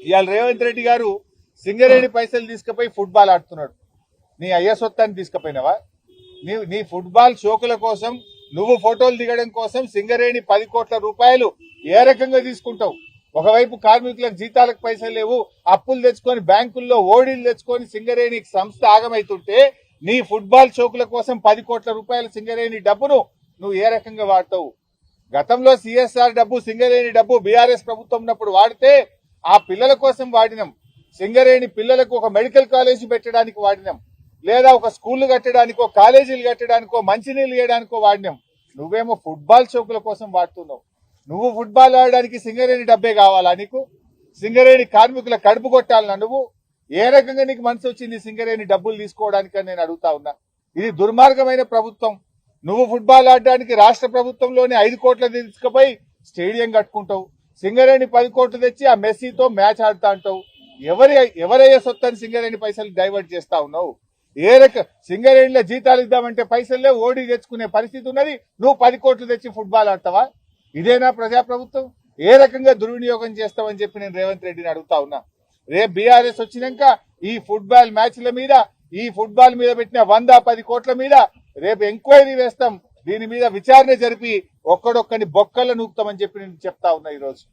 ఇవాళ రేవంత్ రెడ్డి గారు సింగరేణి పైసలు తీసుకుపోయి ఫుట్బాల్ ఆడుతున్నాడు. నీ అయ్య సొత్తాన్ని తీసుకుపోయినావా? నీ ఫుట్బాల్ షోకుల కోసం నువ్వు ఫోటోలు దిగడం కోసం సింగరేణి 10 కోట్ల రూపాయలు ఏ రకంగా తీసుకుంటావు? ఒకవైపు కార్మికులకు జీతాలకు పైసలు లేవు, అప్పులు తెచ్చుకొని బ్యాంకుల్లో ఓడీలు తెచ్చుకొని సింగరేణి సంస్థ ఆగమైతుంటే నీ ఫుట్బాల్ షోకుల కోసం 10 కోట్ల రూపాయల సింగరేణి డబ్బును నువ్వు ఏ రకంగా వాడతావు? గతంలో సిఎస్ఆర్ డబ్బు సింగరేణి డబ్బు బీఆర్ఎస్ ప్రభుత్వం ఉన్నప్పుడు వాడితే ఆ పిల్లల కోసం వాడినాం. సింగరేణి పిల్లలకు ఒక మెడికల్ కాలేజీ పెట్టడానికి వాడినాం, లేదా ఒక స్కూళ్లు కట్టడానికో కాలేజీలు కట్టడానికో మంచినీళ్ళు ఇవ్వడానికో వాడినాం. నువ్వేమో ఫుట్బాల్ షోకుల కోసం వాడుతున్నావు. నువ్వు ఫుట్బాల్ ఆడడానికి సింగరేణి డబ్బే కావాలా నీకు? సింగరేణి కార్మికుల కడుపు కొట్టాలన్నా నువ్వు? ఏ రకంగా నీకు మనసు వచ్చింది సింగరేణి డబ్బులు తీసుకోవడానికి అని నేను అడుగుతా ఉన్నా. ఇది దుర్మార్గమైన ప్రభుత్వం. నువ్వు ఫుట్బాల్ ఆడడానికి రాష్ట్ర ప్రభుత్వంలోనే 5 కోట్ల తీసుకుపోయి స్టేడియం కట్టుకుంటావు, సింగరేణి 10 కోట్లు తెచ్చి ఆ మెస్సీతో మ్యాచ్ ఆడుతా అంటావు. ఎవరయ్యే సొత్తని సింగరేణి పైసలు డైవర్ట్ చేస్తా ఉన్నావు? ఏ సింగరేణిలో జీతాలు ఇద్దామంటే పైసలే ఓడి తెచ్చుకునే పరిస్థితి ఉన్నది. నువ్వు 10 కోట్లు తెచ్చి ఫుట్బాల్ ఆడతావా? ఇదేనా ప్రజాప్రభుత్వం? ఏ రకంగా దుర్వినియోగం చేస్తావని చెప్పి నేను రేవంత్ రెడ్డిని అడుగుతా ఉన్నా. రేపు బీఆర్ఎస్ వచ్చినాక ఈ ఫుట్బాల్ మ్యాచ్ల మీద, ఈ ఫుట్బాల్ మీద పెట్టిన 110 కోట్ల మీద రేపు ఎంక్వైరీ వేస్తాం. దీని మీద విచారణ జరిపి ఒక్కడొక్కని బొక్కలు నూపుతామని చెప్పి నేను చెప్తా ఉన్నా ఈరోజు.